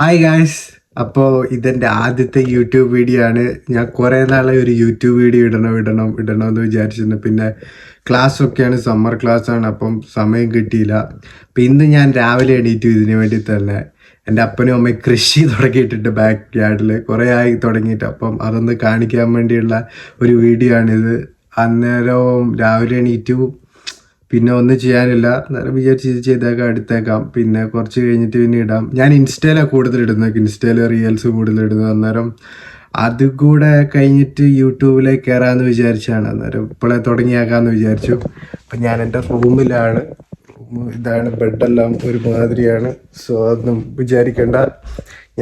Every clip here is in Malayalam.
Hi guys. അപ്പോൾ ഇതെൻ്റെ ആദ്യത്തെ യൂട്യൂബ് വീഡിയോ ആണ്. ഞാൻ കുറേ നാളെ ഒരു യൂട്യൂബ് വീഡിയോ ഇടണം എന്ന് വിചാരിച്ചിരുന്നു. പിന്നെ ക്ലാസ്സൊക്കെയാണ്, സമ്മർ ക്ലാസ്സാണ്, അപ്പം സമയം കിട്ടിയില്ല. അപ്പം ഇന്ന് ഞാൻ രാവിലെ എണീറ്റു ഇതിന് വേണ്ടി തന്നെ. എൻ്റെ അപ്പനും അമ്മയും കൃഷി തുടങ്ങിയിട്ടുണ്ട് ബാക്ക് യാർഡിൽ, കുറേ ആയി തുടങ്ങിയിട്ട്. അപ്പം അതൊന്ന് കാണിക്കാൻ വേണ്ടിയുള്ള ഒരു വീഡിയോ ആണിത്. അന്നേരം രാവിലെ എണീറ്റു, പിന്നെ ഒന്നും ചെയ്യാനില്ല. നേരം വിചാരിച്ച് ഇത് ചെയ്തേക്കാം, എടുത്തേക്കാം, പിന്നെ കുറച്ച് കഴിഞ്ഞിട്ട് പിന്നെ ഇടാം. ഞാൻ ഇൻസ്റ്റയിലാണ് കൂടുതൽ ഇടുന്നത്, ഇൻസ്റ്റയിൽ റീൽസ് കൂടുതൽ ഇടുന്നത്. അന്നേരം അതുകൂടെ കഴിഞ്ഞിട്ട് യൂട്യൂബിലേക്ക് കയറാമെന്ന് വിചാരിച്ചാണ്. അന്നേരം ഇപ്പോഴേ തുടങ്ങിയേക്കാമെന്ന് വിചാരിച്ചു. അപ്പം ഞാൻ എൻ്റെ റൂമിലാണ്. ഇതാണ്, ബെഡെല്ലാം ഒരുമാതിരിയാണ്. സോ അതൊന്നും വിചാരിക്കേണ്ട.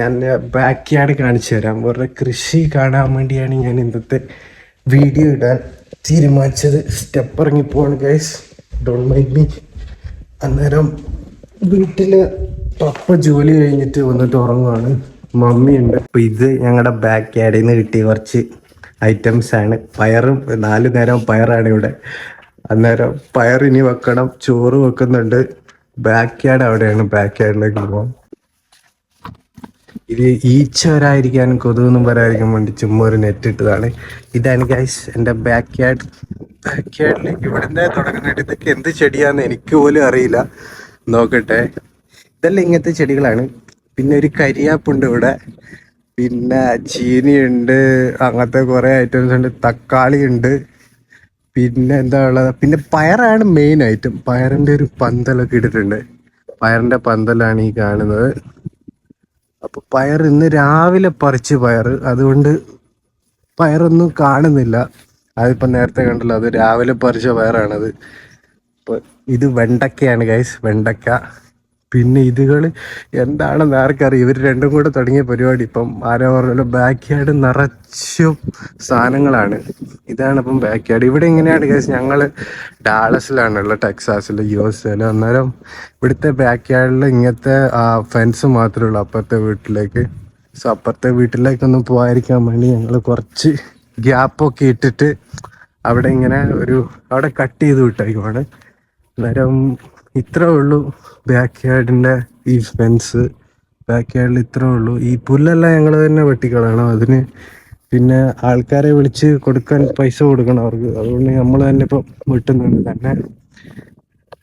ഞാൻ ബാക്ക് യാർഡ് കാണിച്ചു തരാം. വേറെ കൃഷി കാണാൻ വേണ്ടിയാണ് ഞാൻ ഇന്നത്തെ വീഡിയോ ഇടാൻ തീരുമാനിച്ചത്. സ്റ്റെപ്പ് ഇറങ്ങിപ്പോവാണ് ഗൈസ്, ഡോണ്ട് മൈൻഡ് മീ. അന്നേരം വീട്ടിൽ പപ്പ ജോലി കഴിഞ്ഞിട്ട് വന്നിട്ട് ഉറങ്ങുവാണ്, മമ്മിയുണ്ട്. അപ്പോൾ ഇത് ഞങ്ങളുടെ ബാക്ക് യാർഡിൽ നിന്ന് കിട്ടിയ കുറച്ച് ഐറ്റംസ് ആണ്. പയറും 4 നേരം പയറാണ് ഇവിടെ. അന്നേരം പയർ ഇനി വെക്കണം, ചോറ് വെക്കുന്നുണ്ട്. ബാക്ക് യാർഡ് അവിടെയാണ്, ബാക്ക് യാർഡിലേക്ക് പോകാം. ഇത് ഈച്ച വരാതിരിക്കാനും കൊതുകൊന്നും വരാതിരിക്കാൻ വേണ്ടി ചുമ്മാ ഒരു നെറ്റ് ഇട്ടതാണ്. ഇതാണ് ഗൈസ് എൻ്റെ ബാക്ക് യാർഡ്. ബാക്ക് യാർഡിലേക്ക് ഇവിടുന്ന് തുടങ്ങുന്നുണ്ട്. ഇതൊക്കെ എന്ത് ചെടിയാന്ന് എനിക്ക് പോലും അറിയില്ല. നോക്കട്ടെ. ഇതെല്ലാം ഇങ്ങനത്തെ ചെടികളാണ്. പിന്നെ ഒരു കരിയാപ്പുണ്ട് ഇവിടെ, പിന്നെ ചീനിയുണ്ട്, അങ്ങനത്തെ കുറേ ഐറ്റംസ് ഉണ്ട്. തക്കാളി ഉണ്ട്, പിന്നെ എന്താ ഉള്ളത്, പിന്നെ പയറാണ് മെയിൻ ഐറ്റം. പയറിൻ്റെ ഒരു പന്തലൊക്കെ ഇട്ടിട്ടുണ്ട്. പയറിൻ്റെ പന്തലാണ് ഈ കാണുന്നത്. അപ്പോൾ പയർ ഇന്ന് രാവിലെ പറിച്ച് പയർ, അതുകൊണ്ട് പയറൊന്നും കാണുന്നില്ല. അതിപ്പോൾ നേരത്തെ കണ്ടല്ലോ, അത് രാവിലെ പറിച്ച പയറാണത്. അപ്പോൾ ഇത് വെണ്ടക്കയാണ് ഗൈസ്, വെണ്ടക്ക. പിന്നെ ഇതുകൾ എന്താണെന്ന് ആർക്കറിയാം. ഇവർ രണ്ടും കൂടെ തുടങ്ങിയ പരിപാടി. ഇപ്പം ആരോ പറഞ്ഞല്ലോ, ബാക്ക് യാർഡ് നിറച്ചും സാധനങ്ങളാണ്. ഇതാണ് ഇപ്പം ബാക്ക് യാർഡ്. ഇവിടെ എങ്ങനെയാണ് ഗൈസ്, ഞങ്ങൾ ഡാളസിലാണുള്ള, ടെക്സാസിൽ, USA. അന്നേരം ഇവിടുത്തെ ബാക്ക് യാർഡിൽ ഇങ്ങനത്തെ ഫെൻസ് മാത്രമേ ഉള്ളൂ അപ്പുറത്തെ വീട്ടിലേക്ക്. സോ അപ്പുറത്തെ വീട്ടിലേക്കൊന്നും പോകാതിരിക്കാൻ വേണ്ടി ഞങ്ങൾ കുറച്ച് ഗ്യാപ്പൊക്കെ ഇട്ടിട്ട് അവിടെ ഇങ്ങനെ അവിടെ കട്ട് ചെയ്ത് വിട്ടേക്കുവാണ്. അന്നേരം ഇത്രേ ഉള്ളൂ ബാക്ക് യാർഡിൻ്റെ ഈ ഫെൻസ്. ബാക്ക് യാർഡിൽ ഇത്രേ ഉള്ളൂ. ഈ പുല്ലെല്ലാം ഞങ്ങൾ തന്നെ വെട്ടിക്കളയണം. അതിന് പിന്നെ ആൾക്കാരെ വിളിച്ച് കൊടുക്കാൻ പൈസ കൊടുക്കണം അവർക്ക്. അതുകൊണ്ട് നമ്മൾ തന്നെ ഇപ്പം വെട്ടുന്നുണ്ട് തന്നെ.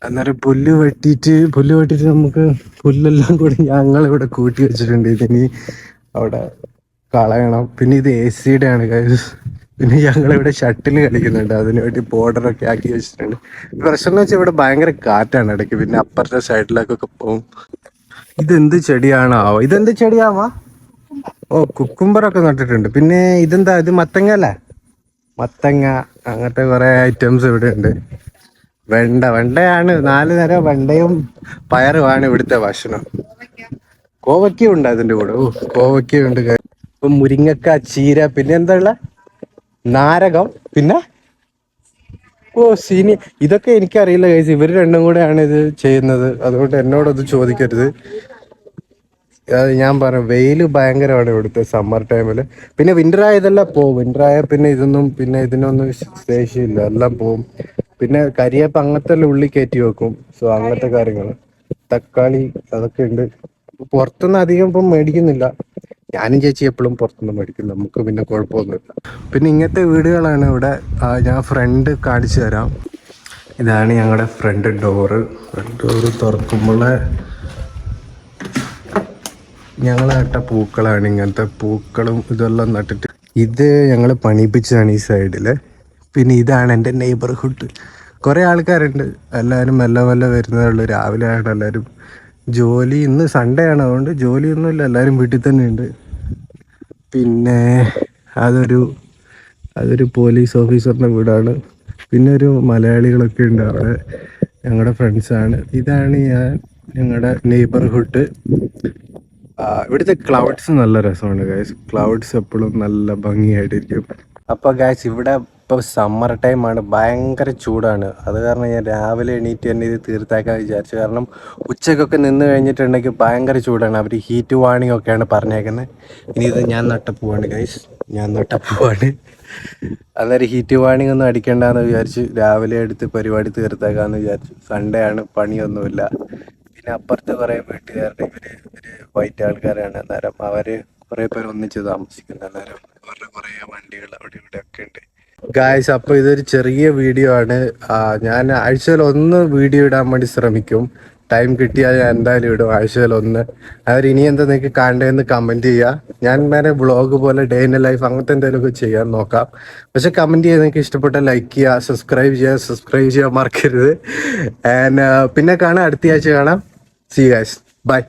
അന്നേരം പുല്ല് വെട്ടിയിട്ട് നമുക്ക് പുല്ലെല്ലാം കൂടി ഞങ്ങളിവിടെ കൂട്ടി വെച്ചിട്ടുണ്ട്. ഇതിനി അവിടെ കളയണം. പിന്നെ ഇത് AC-യുടെ ആണ് guys. പിന്നെ ഞങ്ങളിവിടെ ഷട്ടിൽ കളിക്കുന്നുണ്ട്, അതിന് വേണ്ടി ബോർഡറൊക്കെ ആക്കി വെച്ചിട്ടുണ്ട്. പ്രശ്നം എന്ന് വെച്ചാൽ ഇവിടെ ഭയങ്കര കാറ്റാണ് ഇടയ്ക്ക്. പിന്നെ അപ്പുറത്തെ സൈഡിലേക്കൊക്കെ പോകും. ഇതെന്ത് ചെടിയാണാവോ? ഇതെന്ത് ചെടിയാവാ? ഓ, കുക്കുംബറൊക്കെ നട്ടിട്ടുണ്ട്. പിന്നെ ഇതെന്താ, ഇത് മത്തങ്ങ അല്ലേ? മത്തങ്ങ, അങ്ങനത്തെ കുറേ ഐറ്റംസ് ഇവിടെ ഉണ്ട്. വെണ്ടയാണ്, 4 നേരം വെണ്ടയും പയറുമാണ് ഇവിടുത്തെ ഭക്ഷണം. കോവയ്ക്ക ഉണ്ട് അതിൻ്റെ കൂടെ. ഓ, കോവയ്ക്കുണ്ട്. ഇപ്പം മുരിങ്ങക്ക, ചീര, പിന്നെ എന്താ ഉള്ള, നാരകം, പിന്നെ സീനി. ഇതൊക്കെ എനിക്കറിയില്ല ഗൈസ്, ഇവർ രണ്ടും കൂടെയാണ് ഇത് ചെയ്യുന്നത്. അതുകൊണ്ട് എന്നോടത് ചോദിക്കരുത്. അത് ഞാൻ പറഞ്ഞു, വെയിൽ ഭയങ്കരമാണ് ഇവിടുത്തെ സമ്മർ ടൈമിൽ. പിന്നെ വിൻ്റർ ആയതെല്ലാം പോവും. വിൻ്റർ ആയ പിന്നെ ഇതിനൊന്നും ശേഷിയില്ല, എല്ലാം പോവും. പിന്നെ കരിയേപ്പ് അങ്ങനത്തെ ഉള്ളി കയറ്റി വെക്കും. സോ അങ്ങനത്തെ കാര്യങ്ങൾ. തക്കാളി അതൊക്കെ ഉണ്ട്. പുറത്തുനിന്ന് അധികം ഇപ്പം മേടിക്കുന്നില്ല. ഞാനും ചേച്ചി എപ്പോഴും പുറത്തുനിന്ന് മേടിക്കും, നമുക്ക് പിന്നെ കുഴപ്പമൊന്നുമില്ല. പിന്നെ ഇങ്ങനത്തെ വീടുകളാണ് ഇവിടെ. ഞാൻ ഫ്രണ്ട് കാണിച്ചു തരാം. ഇതാണ് ഞങ്ങളുടെ ഫ്രണ്ട് ഡോറ് തുറക്കുമ്പോൾ ഞങ്ങൾ നട്ട പൂക്കളാണ്. ഇങ്ങനത്തെ പൂക്കളും ഇതെല്ലാം നട്ടിട്ട് ഇത് ഞങ്ങൾ പണിയിപ്പിച്ചതാണ് ഈ സൈഡിൽ. പിന്നെ ഇതാണ് എൻ്റെ നെയ്ബർഹുഡ്. കുറേ ആൾക്കാരുണ്ട്, എല്ലാവരും മെല്ലെ മെല്ലെ വരുന്നതുള്ളൂ. രാവിലെ ആണ് എല്ലാവരും. ജോലി ഇന്ന് സൺഡേ ആണ്, അതുകൊണ്ട് ജോലിയൊന്നുമില്ല, എല്ലാവരും വീട്ടിൽ തന്നെ ഉണ്ട്. പിന്നെ അതൊരു പോലീസ് ഓഫീസറിൻ്റെ വീടാണ്. പിന്നെ ഒരു മലയാളികളൊക്കെ ഉണ്ട് അവിടെ, ഞങ്ങളുടെ ഫ്രണ്ട്സാണ്. ഇതാണ് ഞങ്ങളുടെ നെയ്ബർഹുഡ്. ഇവിടുത്തെ ക്ലൗഡ്സ് നല്ല രസമാണ് ഗൈസ്. ക്ലൗഡ്സ് എപ്പോഴും നല്ല ഭംഗിയായിട്ടിരിക്കും. അപ്പോൾ ഗൈസ്, ഇവിടെ ഇപ്പോൾ സമ്മർ ടൈമാണ്, ഭയങ്കര ചൂടാണ്. അത് കാരണം ഞാൻ രാവിലെ എണീറ്റ് തന്നെ ഇത് തീർത്താക്കാൻ വിചാരിച്ചു. കാരണം ഉച്ചക്കൊക്കെ നിന്ന് കഴിഞ്ഞിട്ടുണ്ടെങ്കിൽ ഭയങ്കര ചൂടാണ്. അവർ ഹീറ്റ് വാർണിംഗ് ഒക്കെയാണ് പറഞ്ഞേക്കുന്നത്. ഇനി ഇത് ഞാൻ നട്ടപ്പൂവാണ് ഗൈസ്, അന്നേരം ഹീറ്റ് വാർണിംഗ് ഒന്നും അടിക്കണ്ടെന്ന് വിചാരിച്ചു രാവിലെ എടുത്ത് പരിപാടി തീർത്താക്കാമെന്ന് വിചാരിച്ചു. സൺഡേ ആണ്, പണിയൊന്നുമില്ല. പിന്നെ അപ്പുറത്ത് കുറേ വീട്ടുകാരുടെ ഇവര് വൈറ്റ് ആൾക്കാരാണ്. അന്നേരം അവര് കുറെ പേര് ഒന്നിച്ച് താമസിക്കുന്ന. അന്നേരം അവരുടെ കുറെ വണ്ടികൾ അവിടെ ഇവിടെ ഒക്കെ ഉണ്ട്. ഗായ്സ്, അപ്പൊ ഇതൊരു ചെറിയ വീഡിയോ ആണ്. ഞാൻ ആഴ്ചയിൽ ഒന്ന് വീഡിയോ ഇടാൻ വേണ്ടി ശ്രമിക്കും. ടൈം കിട്ടിയാൽ ഞാൻ എന്തായാലും ഇടും ആഴ്ചയിൽ ഒന്ന്. അവർ ഇനി എന്താ നിങ്ങൾക്ക് കാണേണ്ടതെന്ന് കമന്റ് ചെയ്യുക. ഞാൻ വേറെ വ്ളോഗ് പോലെ ഡേ ഇൻ ലൈഫ് അങ്ങനത്തെ എന്തെങ്കിലുമൊക്കെ ചെയ്യാൻ നോക്കാം. പക്ഷെ കമന്റ് ചെയ്യാൻ നിങ്ങൾക്ക് ഇഷ്ടപ്പെട്ട ലൈക്ക് ചെയ്യുക, സബ്സ്ക്രൈബ് ചെയ്യാൻ മറക്കരുത്. ആൻഡ് പിന്നെ കാണാം, അടുത്ത ആഴ്ച കാണാം. See guys, by.